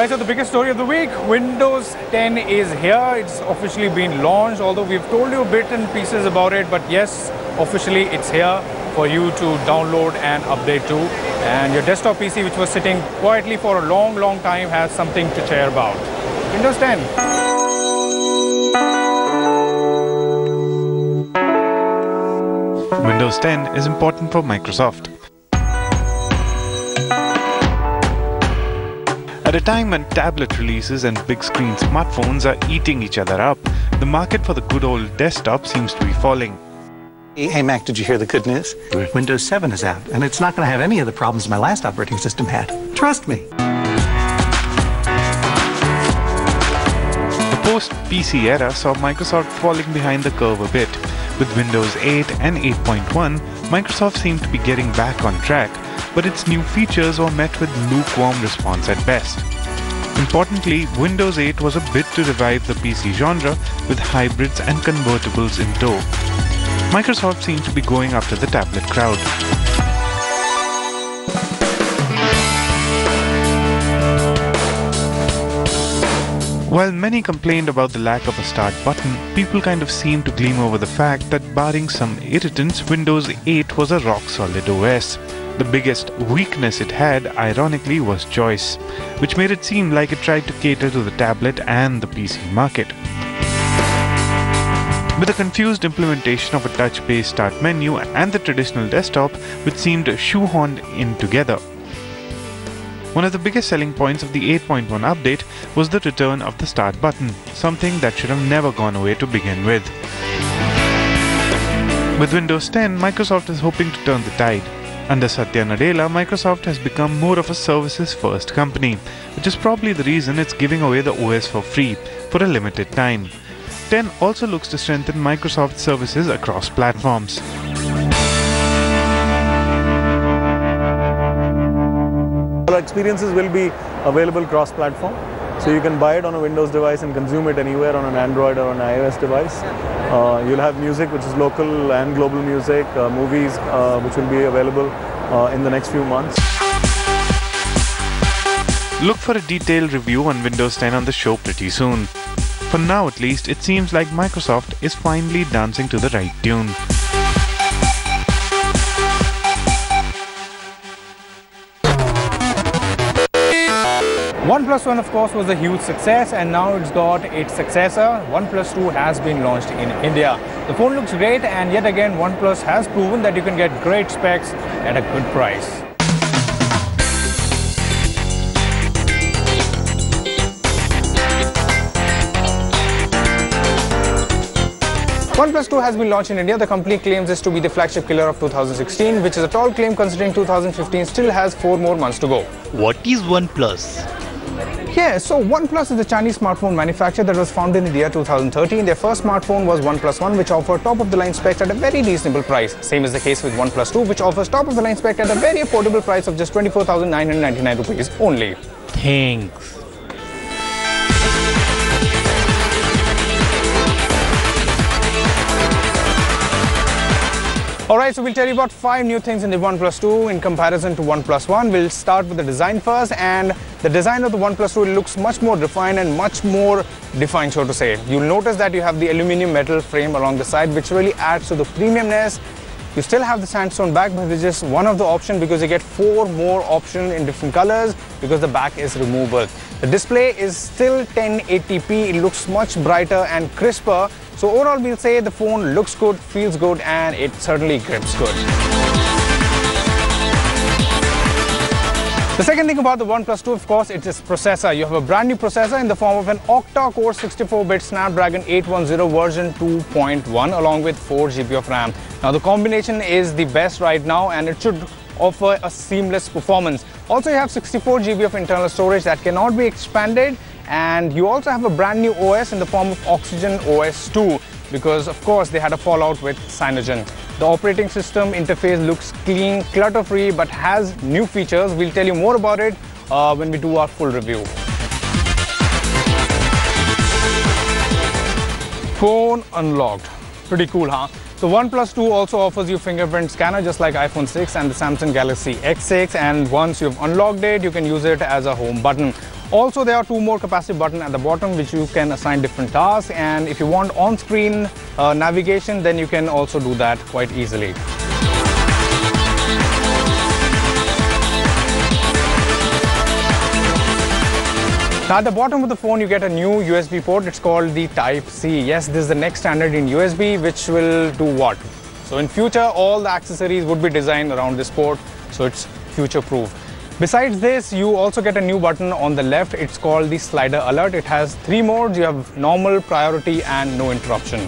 Alright, so the biggest story of the week, Windows 10 is here. It's officially been launched, although we've told you bits and pieces about it, but yes, officially it's here for you to download and update to. And your desktop PC, which was sitting quietly for a long time, has something to cheer about. Windows 10. Windows 10 is important for Microsoft. At a time when tablet releases and big screen smartphones are eating each other up, the market for the good old desktop seems to be falling. Hey Mac, did you hear the good news? Windows 7 is out, and it's not going to have any of the problems my last operating system had. Trust me. The post-PC era saw Microsoft falling behind the curve a bit. With Windows 8 and 8.1, Microsoft seemed to be getting back on track, but its new features were met with lukewarm response at best. Importantly, Windows 8 was a bid to revive the PC genre with hybrids and convertibles in tow. Microsoft seems to be going after the tablet crowd. While many complained about the lack of a start button, people kind of seemed to gleam over the fact that barring some irritants, Windows 8 was a rock-solid OS. The biggest weakness it had, ironically, was choice, which made it seem like it tried to cater to the tablet and the PC market. With a confused implementation of a touch-based start menu and the traditional desktop, which seemed shoehorned in together. One of the biggest selling points of the 8.1 update was the return of the start button, something that should have never gone away to begin with. With Windows 10, Microsoft is hoping to turn the tide. Under Satya Nadella, Microsoft has become more of a services-first company, which is probably the reason it's giving away the OS for free for a limited time. 10 also looks to strengthen Microsoft services across platforms. Experiences will be available cross-platform, so you can buy it on a Windows device and consume it anywhere on an Android or an iOS device. You'll have music, which is local and global music, movies, which will be available in the next few months. Look for a detailed review on Windows 10 on the show pretty soon. For now at least, it seems like Microsoft is finally dancing to the right tune. OnePlus One, of course, was a huge success, and now it's got its successor. OnePlus 2 has been launched in India. The phone looks great, and yet again, OnePlus has proven that you can get great specs at a good price. OnePlus 2 has been launched in India. The company claims this to be the flagship killer of 2016, which is a tall claim considering 2015 still has 4 more months to go. What is OnePlus? Yeah, so OnePlus is a Chinese smartphone manufacturer that was founded in the year 2013. Their first smartphone was OnePlus One, which offered top-of-the-line specs at a very reasonable price. Same is the case with OnePlus 2, which offers top-of-the-line spec at a very affordable price of just 24,999 rupees only. Thanks. Alright, so we'll tell you about 5 new things in the OnePlus 2 in comparison to OnePlus One. We'll start with the design first, and the design of the OnePlus 2 looks much more refined and much more defined, so to say. You'll notice that you have the aluminum metal frame along the side, which really adds to the premiumness. You still have the sandstone back, but it's just one of the options because you get 4 more options in different colors because the back is removable. The display is still 1080p. It looks much brighter and crisper. So overall, we'll say the phone looks good, feels good, and it certainly grips good. The second thing about the OnePlus 2, of course, it's its processor. You have a brand new processor in the form of an octa-core 64-bit Snapdragon 810 version 2.1 along with 4 GB of RAM. Now the combination is the best right now, and it should offer a seamless performance. Also, you have 64 GB of internal storage that cannot be expanded, and you also have a brand new OS in the form of Oxygen OS 2 because, of course, they had a fallout with Cyanogen. The operating system interface looks clean, clutter-free, but has new features. We'll tell you more about it when we do our full review. Phone unlocked. Pretty cool, huh? So OnePlus 2 also offers you fingerprint scanner just like iPhone 6 and the Samsung Galaxy S6, and once you've unlocked it, you can use it as a home button. Also, there are two more capacitive buttons at the bottom which you can assign different tasks, and if you want on-screen navigation, then you can also do that quite easily. Now at the bottom of the phone you get a new USB port. It's called the Type-C. Yes, this is the next standard in USB, which will do what? So in future all the accessories would be designed around this port, so it's future-proof. Besides this, you also get a new button on the left. It's called the slider alert. It has 3 modes. You have normal, priority and no interruption.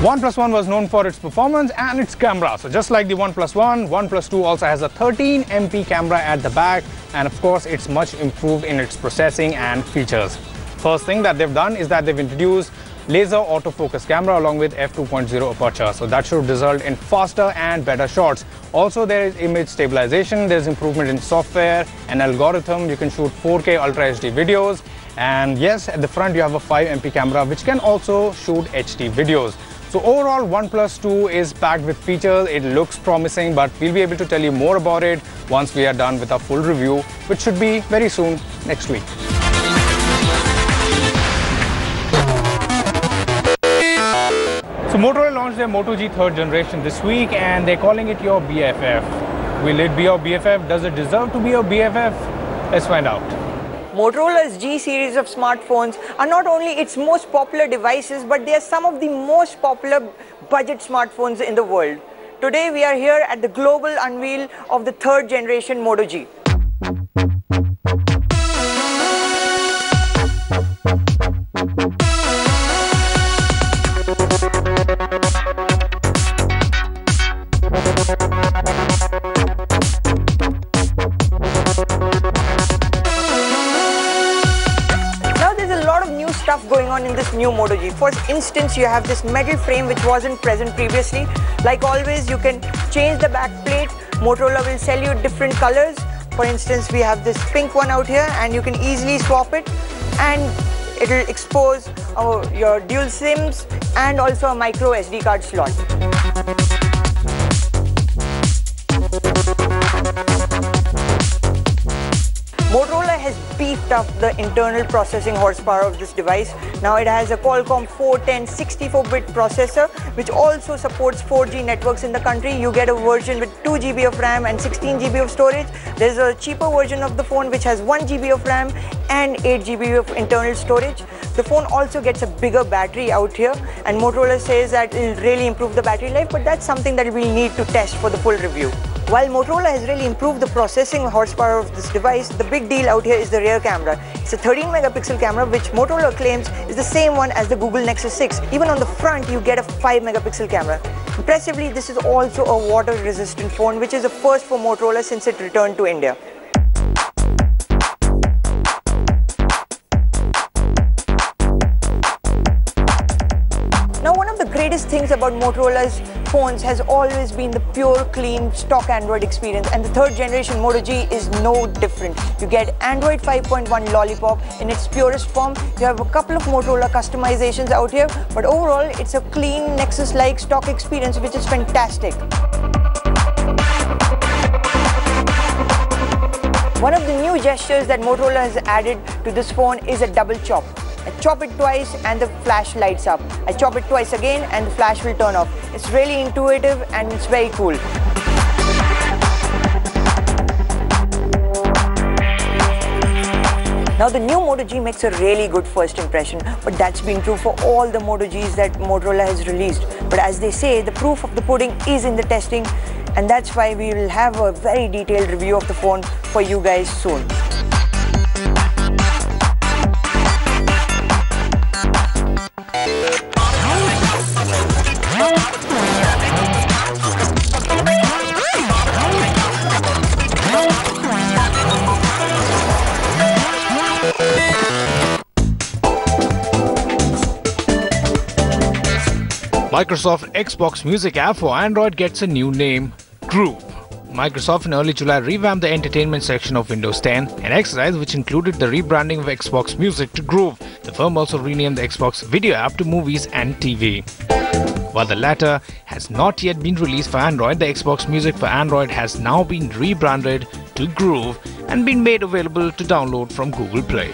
OnePlus One was known for its performance and its camera. So just like the OnePlus One, OnePlus 2 also has a 13 MP camera at the back, and of course it's much improved in its processing and features. First thing that they've done is that they've introduced laser autofocus camera along with f2.0 aperture. So that should result in faster and better shots. Also there is image stabilization, there's improvement in software and algorithm. You can shoot 4K Ultra HD videos. And yes, at the front you have a 5 MP camera which can also shoot HD videos. So overall, OnePlus 2 is packed with features. It looks promising, but we'll be able to tell you more about it once we are done with our full review, which should be very soon, next week. So Motorola launched their Moto G 3rd generation this week, and they're calling it your BFF. Will it be your BFF? Does it deserve to be your BFF? Let's find out. Motorola's G series of smartphones are not only its most popular devices, but they are some of the most popular budget smartphones in the world. Today we are here at the global unveil of the 3rd generation Moto G. Going on in this new Moto G. For instance, you have this metal frame which wasn't present previously. Like always, you can change the back plate. Motorola will sell you different colors. For instance, we have this pink one out here, and you can easily swap it, and it will expose your dual SIMs and also a micro SD card slot. Motorola has beefed up the internal processing horsepower of this device. Now it has a Qualcomm 410 64-bit processor, which also supports 4G networks in the country. You get a version with 2 GB of RAM and 16 GB of storage. There's a cheaper version of the phone which has 1 GB of RAM and 8 GB of internal storage. The phone also gets a bigger battery out here, and Motorola says that it will really improve the battery life, but that's something that we'll need to test for the full review. While Motorola has really improved the processing horsepower of this device, the big deal out here is the rear camera. It's a 13 megapixel camera which Motorola claims is the same one as the Google Nexus 6. Even on the front you get a 5 megapixel camera. Impressively, this is also a water resistant phone, which is a first for Motorola since it returned to India. Now, one of the greatest things about Motorola's phones has always been the pure, clean, stock Android experience, and the 3rd generation Moto G is no different. You get Android 5.1 Lollipop in its purest form. You have a couple of Motorola customizations out here, but overall it's a clean Nexus-like stock experience, which is fantastic. One of the new gestures that Motorola has added to this phone is a double chop. I chop it twice and the flash lights up. I chop it twice again and the flash will turn off. It's really intuitive and it's very cool. Now the new Moto G makes a really good first impression, but that's been true for all the Moto Gs that Motorola has released. But as they say, the proof of the pudding is in the testing, and that's why we will have a very detailed review of the phone for you guys soon. Microsoft Xbox Music app for Android gets a new name, Groove. Microsoft in early July revamped the entertainment section of Windows 10, an exercise which included the rebranding of Xbox Music to Groove. The firm also renamed the Xbox Video app to Movies and TV. While the latter has not yet been released for Android, the Xbox Music for Android has now been rebranded to Groove and been made available to download from Google Play.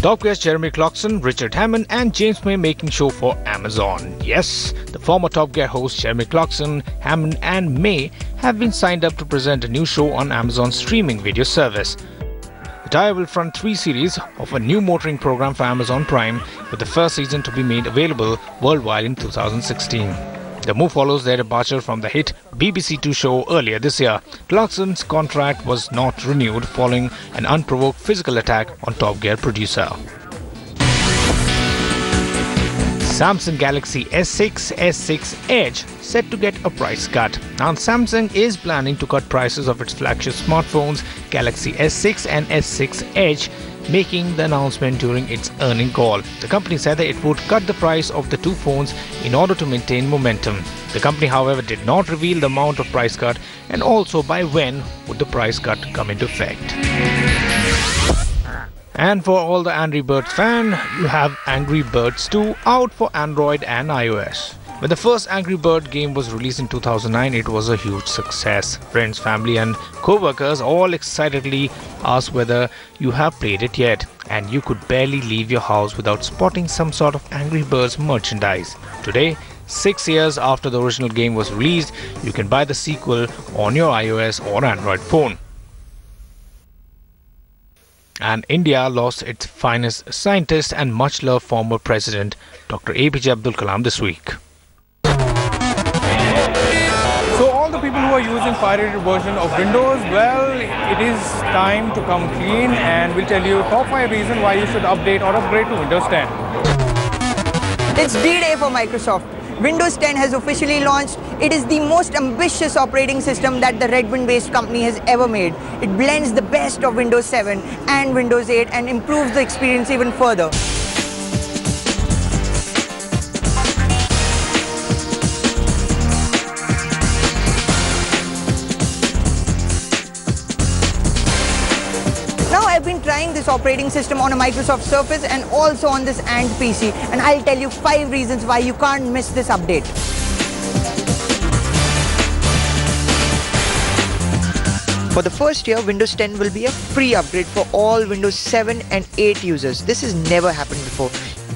Top guests Jeremy Clarkson, Richard Hammond and James May making show for Amazon. Yes, the former Top Gear hosts Jeremy Clarkson, Hammond and May have been signed up to present a new show on Amazon's streaming video service. The tie will front 3 series of a new motoring program for Amazon Prime, with the first season to be made available worldwide in 2016. The move follows their departure from the hit BBC Two show earlier this year. Clarkson's contract was not renewed following an unprovoked physical attack on Top Gear producer. Samsung Galaxy S6, S6 Edge set to get a price cut. Now Samsung is planning to cut prices of its flagship smartphones Galaxy S6 and S6 Edge, making the announcement during its earnings call. The company said that it would cut the price of the two phones in order to maintain momentum. The company, however, did not reveal the amount of price cut and also by when would the price cut come into effect. And for all the Angry Birds fan, you have Angry Birds 2 out for Android and iOS. When the first Angry Bird game was released in 2009, it was a huge success. Friends, family and co-workers all excitedly asked whether you have played it yet, and you could barely leave your house without spotting some sort of Angry Birds merchandise. Today, 6 years after the original game was released, you can buy the sequel on your iOS or Android phone. And India lost its finest scientist and much-loved former president, Dr. APJ Abdul Kalam, this week. So all the people who are using pirated version of Windows, well, it is time to come clean, and we'll tell you top 5 reasons why you should update or upgrade to Windows 10. It's D-Day for Microsoft. Windows 10 has officially launched. It is the most ambitious operating system that the Redmond-based company has ever made. It blends the best of Windows 7 and Windows 8 and improves the experience even further. I've been trying this operating system on a Microsoft Surface and also on this AND PC, and I'll tell you 5 reasons why you can't miss this update. For the first year, Windows 10 will be a free upgrade for all Windows 7 and 8 users. This has never happened before.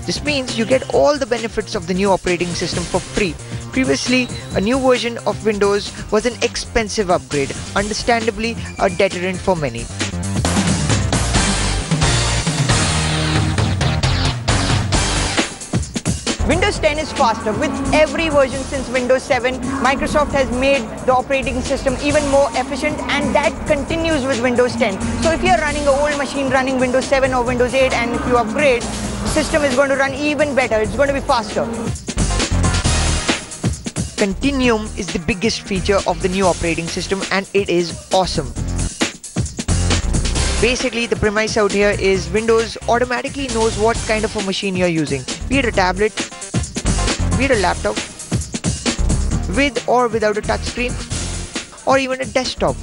This means you get all the benefits of the new operating system for free. Previously, a new version of Windows was an expensive upgrade, understandably a deterrent for many. Windows 10 is faster. With every version since Windows 7, Microsoft has made the operating system even more efficient, and that continues with Windows 10. So if you're running an old machine running Windows 7 or Windows 8, and if you upgrade, the system is going to run even better. It's going to be faster. Continuum is the biggest feature of the new operating system, and it is awesome. Basically, the premise out here is Windows automatically knows what kind of a machine you're using, be it a tablet, be it a laptop, with or without a touchscreen, or even a desktop.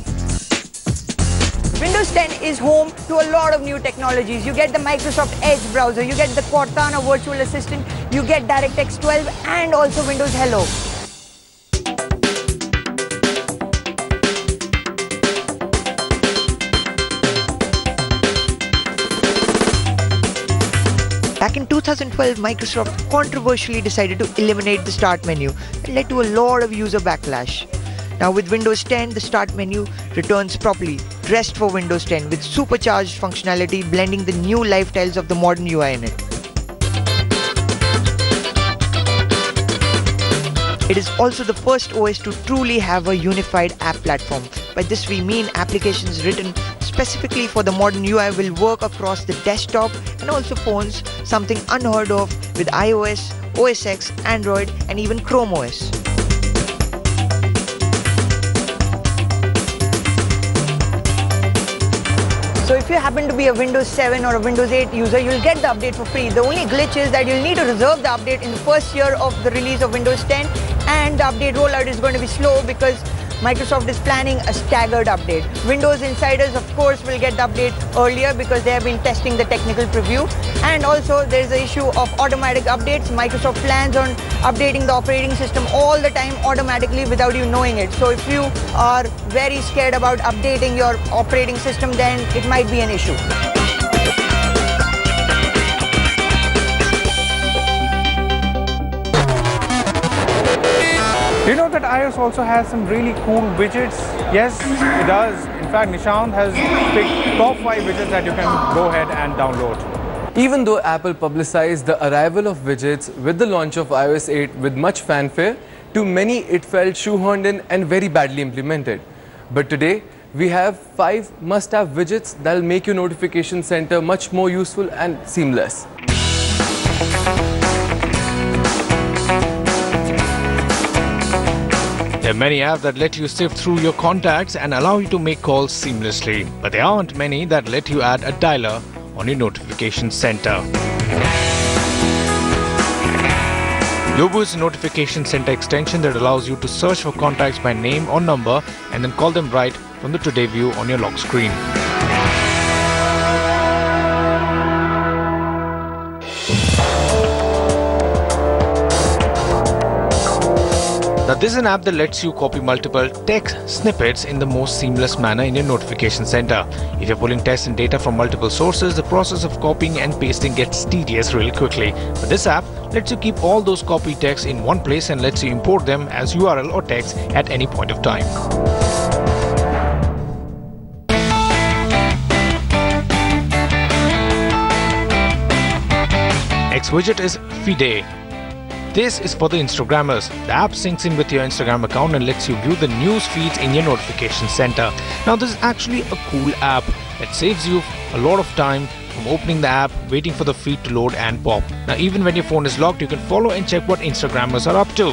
Windows 10 is home to a lot of new technologies. You get the Microsoft Edge browser, you get the Cortana virtual assistant, you get DirectX 12 and also Windows Hello. Back in 2012, Microsoft controversially decided to eliminate the Start menu and led to a lot of user backlash. Now with Windows 10, the Start menu returns properly, dressed for Windows 10 with supercharged functionality blending the new lifestyles of the modern UI in it. It is also the first OS to truly have a unified app platform. By this we mean applications written specifically for the modern UI will work across the desktop and also phones, something unheard of with iOS, OS X, Android and even Chrome OS. So if you happen to be a Windows 7 or a Windows 8 user, you'll get the update for free. The only glitch is that you'll need to reserve the update in the first year of the release of Windows 10, and the update rollout is going to be slow because Microsoft is planning a staggered update. Windows insiders, of course, will get the update earlier because they have been testing the technical preview. And also, there is the issue of automatic updates. Microsoft plans on updating the operating system all the time automatically without you knowing it. So if you are very scared about updating your operating system, then it might be an issue. Do you know that iOS also has some really cool widgets? Yes, it does. In fact, Nishant has picked top 5 widgets that you can go ahead and download. Even though Apple publicized the arrival of widgets with the launch of iOS 8 with much fanfare, to many it felt shoehorned in and very badly implemented. But today, we have 5 must-have widgets that will make your notification center much more useful and seamless. There are many apps that let you sift through your contacts and allow you to make calls seamlessly. But there aren't many that let you add a dialer on your notification center. Yobo is a notification center extension that allows you to search for contacts by name or number and then call them right from the Today view on your lock screen. Now this is an app that lets you copy multiple text snippets in the most seamless manner in your notification center. If you're pulling text and data from multiple sources, the process of copying and pasting gets tedious really quickly. But this app lets you keep all those copied texts in one place and lets you import them as URL or text at any point of time. Next widget is Feed. This is for the Instagrammers. The app syncs in with your Instagram account and lets you view the news feeds in your notification center. Now this is actually a cool app that saves you a lot of time from opening the app, waiting for the feed to load and pop. Now even when your phone is locked, you can follow and check what Instagrammers are up to.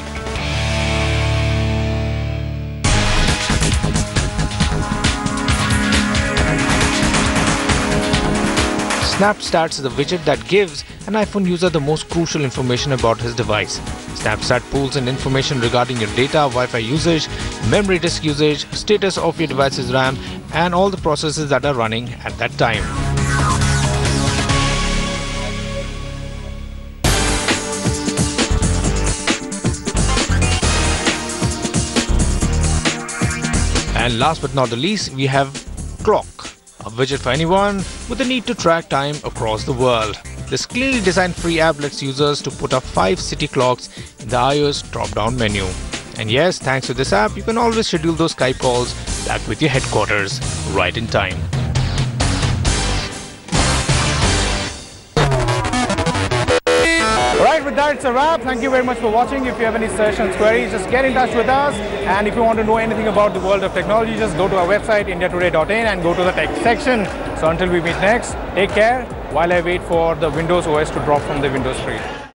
SnapStats is a widget that gives an iPhone user the most crucial information about his device. SnapStat pulls in information regarding your data, Wi-Fi usage, memory disk usage, status of your device's RAM, and all the processes that are running at that time. And last but not the least, we have KLOK, a widget for anyone with the need to track time across the world. This clearly designed free app lets users to put up 5 city clocks in the iOS drop-down menu. And yes, thanks to this app, you can always schedule those Skype calls back with your headquarters right in time. Alright, with that it's a wrap. Thank you very much for watching. If you have any suggestions, queries, just get in touch with us. And if you want to know anything about the world of technology, just go to our website indiatoday.in and go to the tech section. So until we meet next, take care while I wait for the Windows OS to drop from the Windows screen.